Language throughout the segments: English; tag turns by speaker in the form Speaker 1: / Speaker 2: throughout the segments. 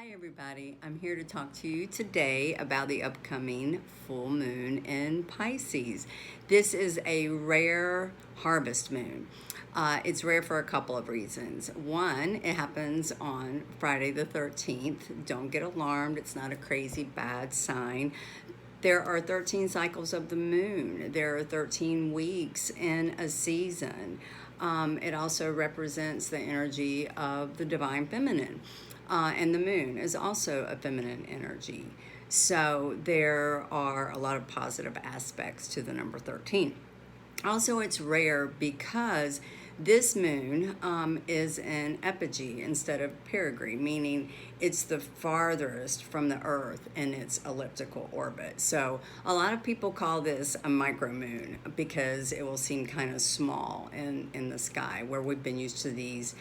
Speaker 1: Hi everybody, I'm here to talk to you today about the upcoming full moon in Pisces. This is a rare harvest moon. It's rare for a couple of reasons. One, it happens on Friday the 13th. Don't get alarmed, it's not a crazy bad sign. There are 13 cycles of the moon. There are 13 weeks in a season. It also represents the energy of the divine feminine. And the moon is also a feminine energy. So there are a lot of positive aspects to the number 13. Also, it's rare because this moon is in epigee instead of perigee, meaning it's the farthest from the Earth in its elliptical orbit. So a lot of people call this a micromoon because it will seem kind of small in the sky, where we've been used to these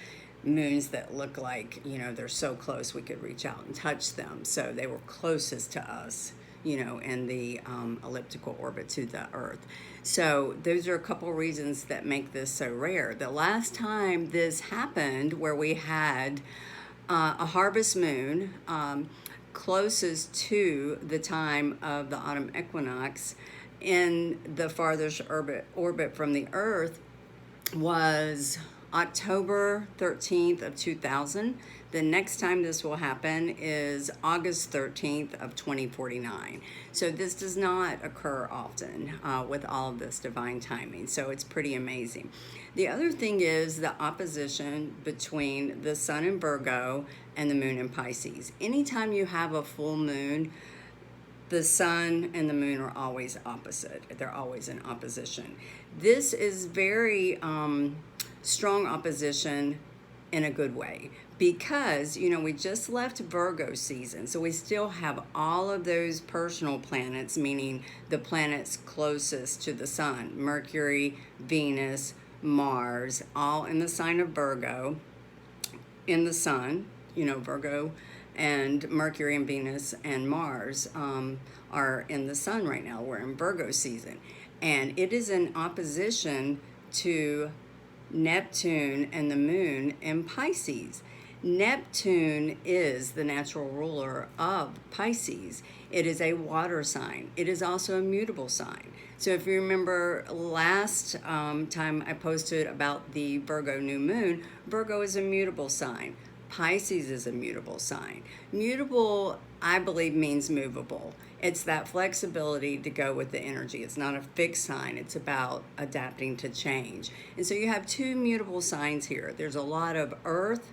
Speaker 1: moons that look like, they're so close we could reach out and touch them. So they were closest to us, in the elliptical orbit to the Earth. So those are a couple reasons that make this so rare. The last time this happened, where we had a harvest moon closest to the time of the autumn equinox in the farthest orbit from the Earth, was October 13th of 2000. The next time this will happen is August 13th of 2049. So this does not occur often with all of this divine timing. So it's pretty amazing. The other thing is the opposition between the sun in Virgo and the moon in Pisces. Anytime you have a full moon, the sun and the moon are always opposite. They're always in opposition. This is very strong opposition in a good way, because we just left Virgo season, so we still have all of those personal planets, meaning the planets closest to the sun: Mercury, Venus, Mars, all in the sign of Virgo in the sun. Virgo and Mercury and Venus and Mars are in the sun right now. We're in Virgo season, and it is in opposition to Neptune and the moon in Pisces. Neptune is the natural ruler of Pisces. It is a water sign. It is also a mutable sign. So if you remember last time I posted about the Virgo new moon, Virgo is a mutable sign. Pisces is a mutable sign. Mutable, I believe, means movable. It's that flexibility to go with the energy. It's not a fixed sign. It's about adapting to change. And so you have two mutable signs here. There's a lot of earth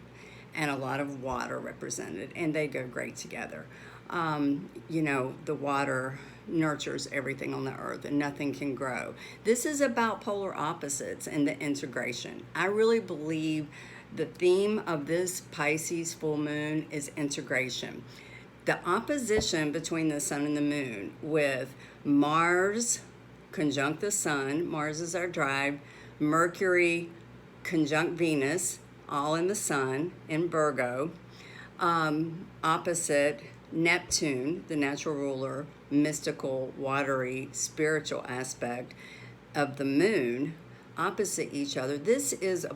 Speaker 1: and a lot of water represented, and they go great together. The water nurtures everything on the earth, and nothing can grow. This is about polar opposites and the integration. I really believe the theme of this Pisces full moon is integration. The opposition between the sun and the moon, with Mars conjunct the sun, Mars is our drive, Mercury conjunct Venus, all in the sun in Virgo, opposite Neptune, the natural ruler, mystical, watery, spiritual aspect of the moon, opposite each other. This is a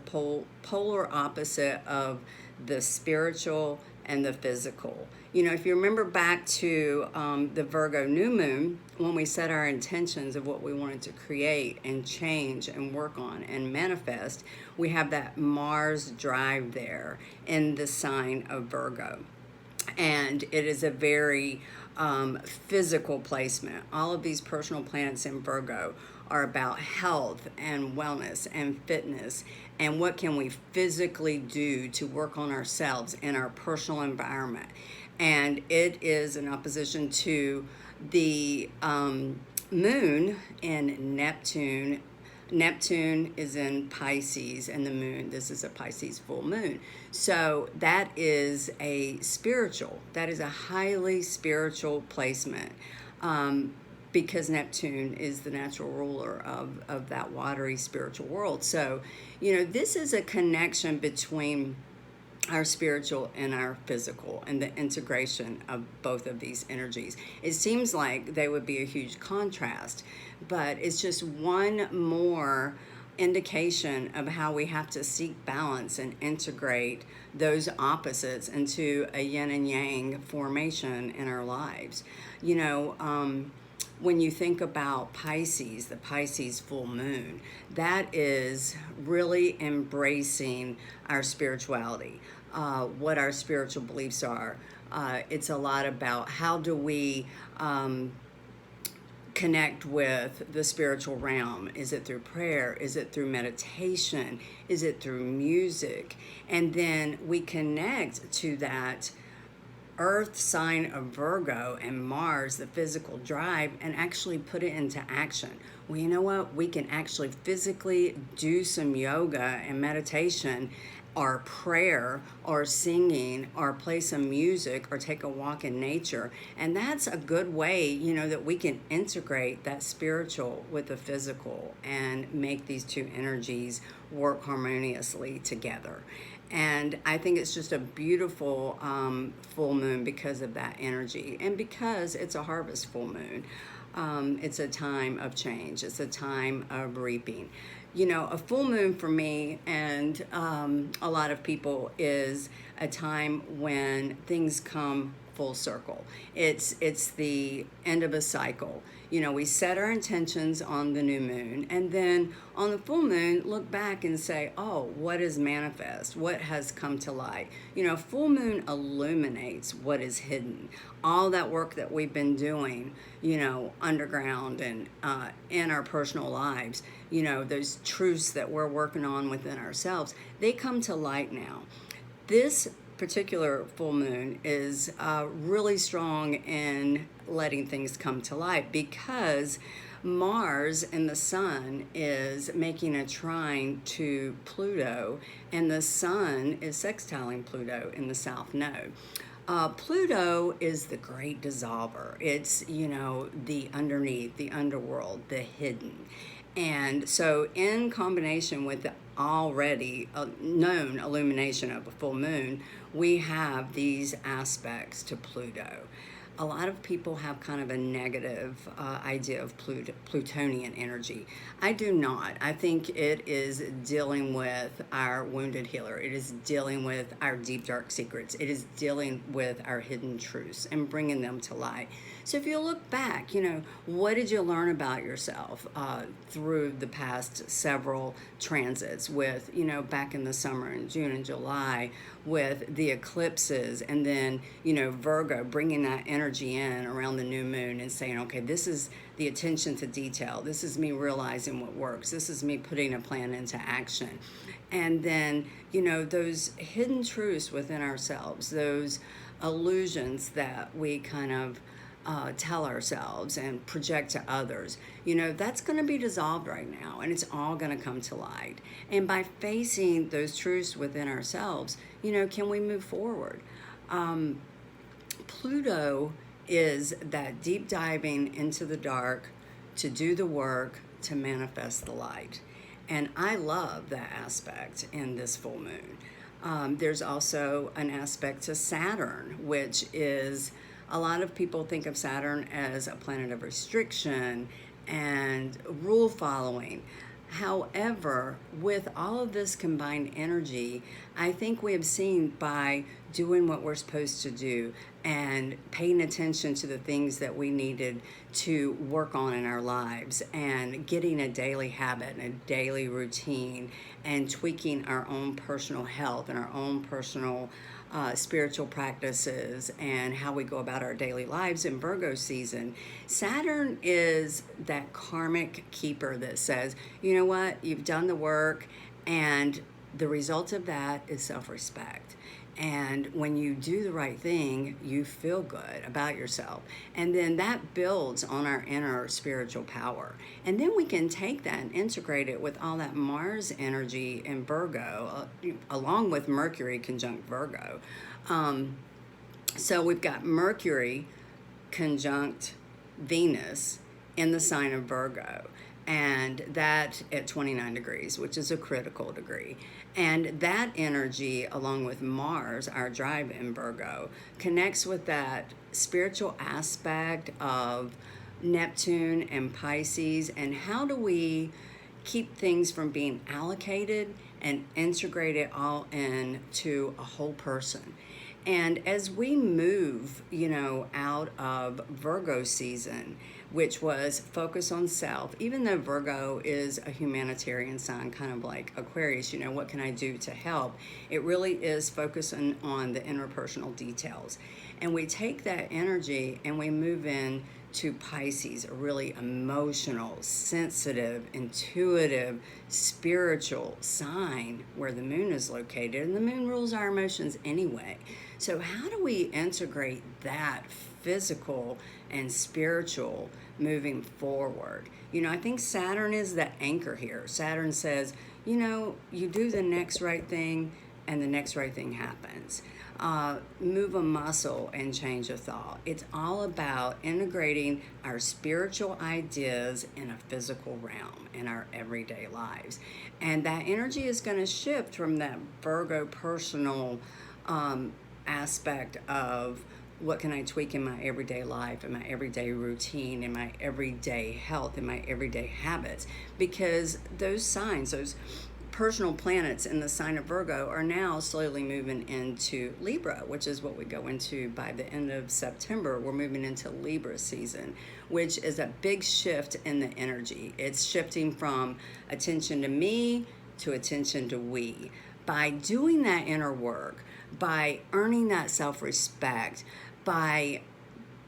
Speaker 1: polar opposite of the spiritual and the physical. If you remember back to the Virgo new moon, when we set our intentions of what we wanted to create and change and work on and manifest, we have that Mars drive there in the sign of Virgo. And it is a very physical placement. All of these personal planets in Virgo are about health and wellness and fitness, and what can we physically do to work on ourselves in our personal environment. And it is in opposition to the moon in Neptune. Neptune is in Pisces, and the moon, this is a Pisces full moon. So that is a highly spiritual placement, because Neptune is the natural ruler of that watery spiritual world. So, this is a connection between our spiritual and our physical, and the integration of both of these energies. It seems like they would be a huge contrast, but it's just one more indication of how we have to seek balance and integrate those opposites into a yin and yang formation in our lives. You know, when you think about Pisces, the Pisces full moon, that is really embracing our spirituality, what our spiritual beliefs are. It's a lot about how do we connect with the spiritual realm. Is it through prayer? Is it through meditation? Is it through music? And then we connect to that Earth sign of Virgo and Mars, the physical drive, and actually put it into action. Well, you know what? We can actually physically do some yoga and meditation, or prayer, or singing, or play some music, or take a walk in nature. And that's a good way, you know, that we can integrate that spiritual with the physical and make these two energies work harmoniously together. And I think it's just a beautiful full moon because of that energy, and because it's a harvest full moon. It's a time of change. It's a time of reaping. You know, a full moon for me and a lot of people is a time when things come full circle. It's the end of a cycle. You know, we set our intentions on the new moon, and then on the full moon, look back and say, oh, what is manifest? What has come to light? You know, full moon illuminates what is hidden. All that work that we've been doing, you know, underground and in our personal lives, you know, those truths that we're working on within ourselves, they come to light now. This particular full moon is really strong in letting things come to light, because Mars and the sun is making a trine to Pluto, and the sun is sextiling Pluto in the south node. Pluto is the great dissolver. It's, you know, the underneath, the underworld, the hidden. And so in combination with the already known illumination of a full moon, we have these aspects to Pluto. A lot of people have kind of a negative idea of Plutonian energy. I do not. I think it is dealing with our wounded healer. It is dealing with our deep, dark secrets. It is dealing with our hidden truths and bringing them to light. So if you look back, you know, what did you learn about yourself through the past several transits with, you know, back in the summer in June and July with the eclipses, and then, you know, Virgo bringing that energy in around the new moon and saying, okay, this is the attention to detail. This is me realizing what works. This is me putting a plan into action. And then, you know, those hidden truths within ourselves, those illusions that we kind of tell ourselves and project to others, you know, that's going to be dissolved right now, and it's all going to come to light. And by facing those truths within ourselves, you know, can we move forward? Pluto is that deep diving into the dark to do the work to manifest the light. And I love that aspect in this full moon. There's also an aspect to Saturn, which is, a lot of people think of Saturn as a planet of restriction and rule following. However, with all of this combined energy, I think we have seen by doing what we're supposed to do and paying attention to the things that we needed to work on in our lives, and getting a daily habit and a daily routine, and tweaking our own personal health and our own personal spiritual practices and how we go about our daily lives in Virgo season. Saturn is that karmic keeper that says, you know what, you've done the work, and the result of that is self-respect. And when you do the right thing, you feel good about yourself. And then that builds on our inner spiritual power. And then we can take that and integrate it with all that Mars energy in Virgo, along with Mercury conjunct Virgo. So we've got Mercury conjunct Venus in the sign of Virgo, and that at 29 degrees, which is a critical degree. And that energy, along with Mars, our drive in Virgo, connects with that spiritual aspect of Neptune and Pisces, and how do we keep things from being allocated and integrate it all into a whole person. And as we move, out of Virgo season, which was focus on self, even though Virgo is a humanitarian sign, kind of like Aquarius, what can I do to help? It really is focusing on the interpersonal details. And we take that energy and we move in to Pisces, a really emotional, sensitive, intuitive, spiritual sign where the moon is located. And the moon rules our emotions anyway. So how do we integrate that physical and spiritual moving forward? I think Saturn is the anchor here. Saturn says, you do the next right thing and the next right thing happens. Move a muscle and change a thought. It's all about integrating our spiritual ideas in a physical realm in our everyday lives. And that energy is going to shift from that Virgo personal aspect of what can I tweak in my everyday life, in my everyday routine, in my everyday health, in my everyday habits. Because those signs, those personal planets in the sign of Virgo are now slowly moving into Libra, which is what we go into by the end of September. We're moving into Libra season, which is a big shift in the energy. It's shifting from attention to me to attention to we. By doing that inner work, by earning that self-respect, by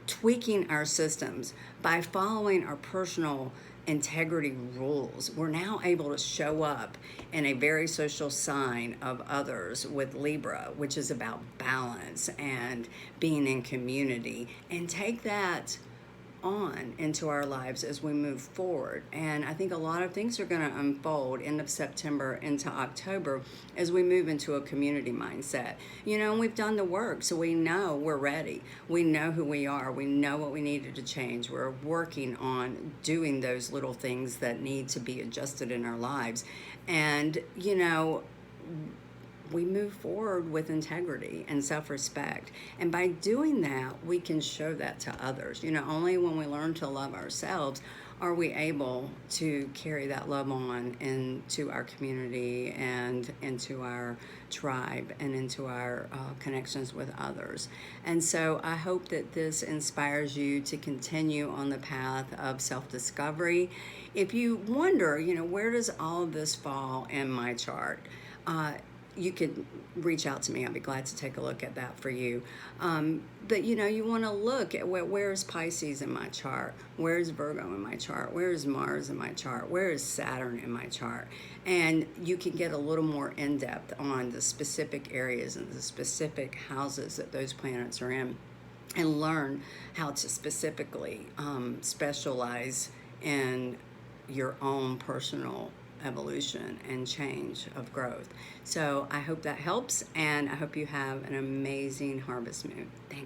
Speaker 1: tweaking our systems, by following our personal integrity rules, we're now able to show up in a very social sign of others with Libra, which is about balance and being in community, and take that on into our lives as we move forward. And I think a lot of things are going to unfold end of September into October as we move into a community mindset. And we've done the work, so we know we're ready. We know who we are. We know what we needed to change. We're working on doing those little things that need to be adjusted in our lives. And, we move forward with integrity and self-respect. And by doing that, we can show that to others. Only when we learn to love ourselves are we able to carry that love on into our community and into our tribe and into our connections with others. And so I hope that this inspires you to continue on the path of self-discovery. If you wonder, where does all of this fall in my chart? You could reach out to me. I'd be glad to take a look at that for you. But you want to look at where's Pisces in my chart? Where's Virgo in my chart? Where is Mars in my chart? Where is Saturn in my chart? And you can get a little more in-depth on the specific areas and the specific houses that those planets are in, and learn how to specifically specialize in your own personal evolution and change of growth. So I hope that helps, and I hope you have an amazing harvest moon. Thanks.